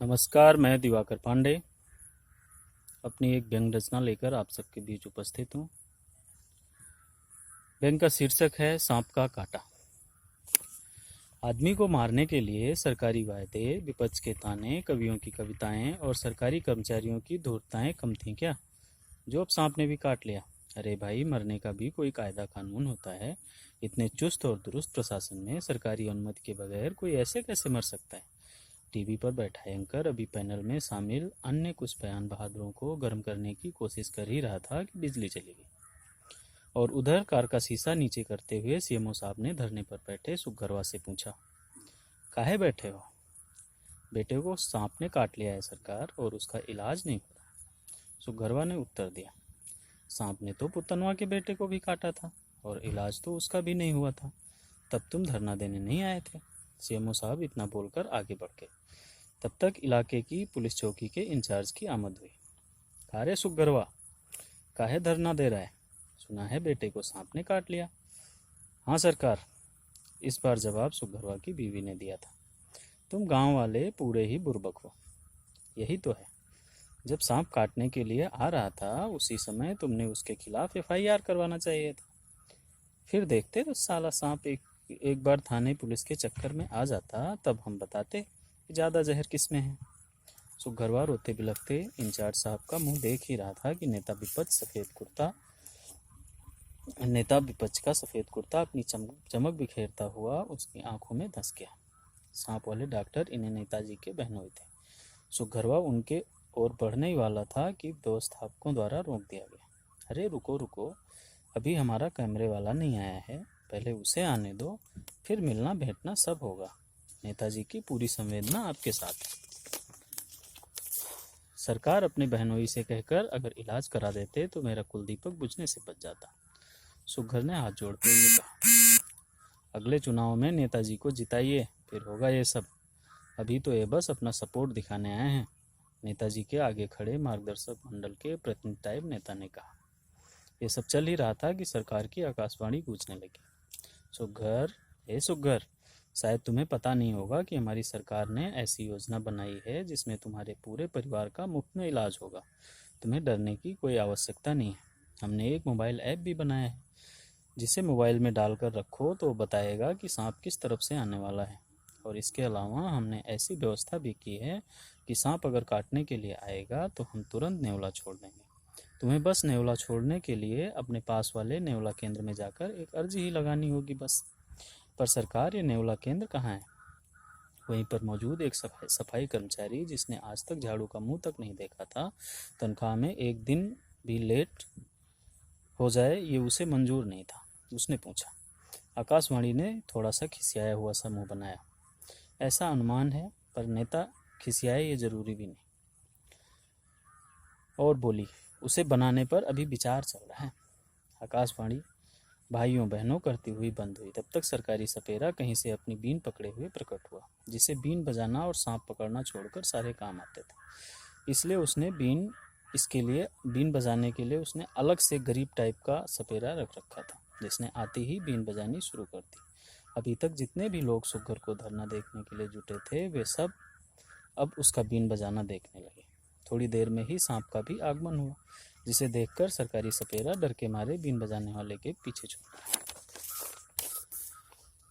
नमस्कार, मैं दिवाकर पांडे अपनी एक व्यंग रचना लेकर आप सबके बीच उपस्थित हूँ। व्यंग का शीर्षक है सांप का काटा। आदमी को मारने के लिए सरकारी वायदे, विपक्ष के ताने, कवियों की कविताएं और सरकारी कर्मचारियों की धूर्तताएं कम थीं क्या? जो अब सांप ने भी काट लिया। अरे भाई, मरने का भी कोई कायदा कानून होता है। इतने चुस्त और दुरुस्त प्रशासन में सरकारी अनुमति के बगैर कोई ऐसे कैसे मर सकता है? टीवी पर बैठा एंकर अभी पैनल में शामिल अन्य कुछ बयान बहादुरों को गर्म करने की कोशिश कर ही रहा था कि बिजली चली गई। और उधर कार का शीशा नीचे करते हुए सीएमओ साहब ने धरने पर बैठे सुखगरवा से पूछा, काहे बैठे हो? बेटे को सांप ने काट लिया है सरकार, और उसका इलाज नहीं हो रहा। सुखगरवा ने उत्तर दिया, सांप ने तो पुतनवा के बेटे को भी काटा था और इलाज तो उसका भी नहीं हुआ था। तब तुम धरना देने नहीं आए थे। सीएमओ साहब इतना बोलकर आगे बढ़ गए। तब तक इलाके की पुलिस चौकी के इंचार्ज की आमद हुई। कारे सुखगरवा, काहे धरना दे रहा है? सुना है बेटे को सांप ने काट लिया। हाँ सरकार, इस बार जवाब सुखगरवा की बीवी ने दिया था। तुम गांव वाले पूरे ही बुर्बक हो। यही तो है, जब सांप काटने के लिए आ रहा था उसी समय तुमने उसके खिलाफ एफआईआर करवाना चाहिए था। फिर देखते तो साला सांप एक बार थाने पुलिस के चक्कर में आ जाता, तब हम बताते कि ज़्यादा जहर किस में है। सुखगरवा रोते बिलखते इंचार्ज साहब का मुंह देख ही रहा था कि नेता विपक्ष का सफ़ेद कुर्ता अपनी चमक बिखेरता हुआ उसकी आंखों में धंस गया। सांप वाले डॉक्टर इन्हें नेताजी के बहनोई थे। सुखगरवा उनके ओर बढ़ने ही वाला था कि व्यवस्थापकों द्वारा रोक दिया गया। अरे रुको रुको, अभी हमारा कैमरे वाला नहीं आया है, पहले उसे आने दो, फिर मिलना भेंटना सब होगा। नेताजी की पूरी संवेदना आपके साथ है। सरकार अपने बहनोई से कहकर अगर इलाज करा देते तो मेरा कुलदीपक बुझने से बच जाता। सुखगर ने हाथ जोड़ते हुए कहा, अगले चुनाव में नेताजी को जिताइए, फिर होगा ये सब। अभी तो ये बस अपना सपोर्ट दिखाने आए हैं। नेताजी के आगे खड़े मार्गदर्शक मंडल के प्रतिनिधि टाइप नेता ने कहा। ये सब चल ही रहा था कि सरकार की आकाशवाणी गूंजने लगी। सुखगर, शायद तुम्हें पता नहीं होगा कि हमारी सरकार ने ऐसी योजना बनाई है जिसमें तुम्हारे पूरे परिवार का मुफ्त में इलाज होगा। तुम्हें डरने की कोई आवश्यकता नहीं है। हमने एक मोबाइल ऐप भी बनाया है, जिसे मोबाइल में डालकर रखो तो बताएगा कि सांप किस तरफ से आने वाला है। और इसके अलावा हमने ऐसी व्यवस्था भी की है कि सांप अगर काटने के लिए आएगा तो हम तुरंत नेवला छोड़ देंगे। तुम्हें बस नेवला छोड़ने के लिए अपने पास वाले नेवला केंद्र में जाकर एक अर्जी ही लगानी होगी बस। पर सरकार, ये नेवला केंद्र कहाँ है? वहीं पर मौजूद एक सफाई कर्मचारी, जिसने आज तक झाड़ू का मुंह तक नहीं देखा था, तनख्वाह में एक दिन भी लेट हो जाए ये उसे मंजूर नहीं था। उसने पूछा। आकाशवाणी ने थोड़ा सा खिसियाया हुआ सा मुंह बनाया। ऐसा अनुमान है, पर नेता खिसियाए ये जरूरी भी नहीं। और बोली, उसे बनाने पर अभी विचार चल रहा है। आकाशवाणी भाइयों बहनों करती हुई बंद हुई। तब तक सरकारी सपेरा कहीं से अपनी बीन पकड़े हुए प्रकट हुआ, जिसे बीन बजाना और सांप पकड़ना छोड़कर सारे काम आते थे। इसलिए बीन बजाने के लिए उसने अलग से गरीब टाइप का सपेरा रख रखा था, जिसने आती ही बीन बजानी शुरू कर दी। अभी तक जितने भी लोग सुग्गर को धरना देखने के लिए जुटे थे, वे सब अब उसका बीन बजाना देखने लगे। थोड़ी देर में ही सांप का भी आगमन हुआ, जिसे देखकर सरकारी सपेरा डर के मारे बीन बजाने वाले के पीछे छूटा।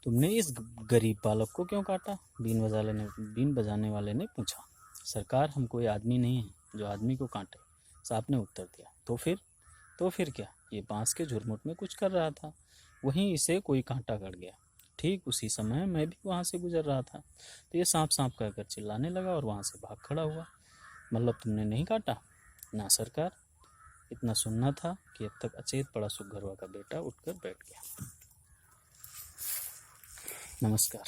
तुमने इस गरीब बालक को क्यों काटा? बीन बजाने वाले ने पूछा। सरकार, हम कोई आदमी नहीं है जो आदमी को काटे, सांप ने उत्तर दिया। तो फिर क्या? ये बांस के झुरमुट में कुछ कर रहा था, वहीं इसे कोई कांटा गड़ गया। ठीक उसी समय मैं भी वहां से गुजर रहा था, तो ये सांप सांप कहकर चिल्लाने लगा और वहां से भाग खड़ा हुआ। मतलब तुमने नहीं काटा? ना सरकार। इतना सुनना था कि अब तक अचेत पड़ा सुखगरवा का बेटा उठकर बैठ गया। नमस्कार।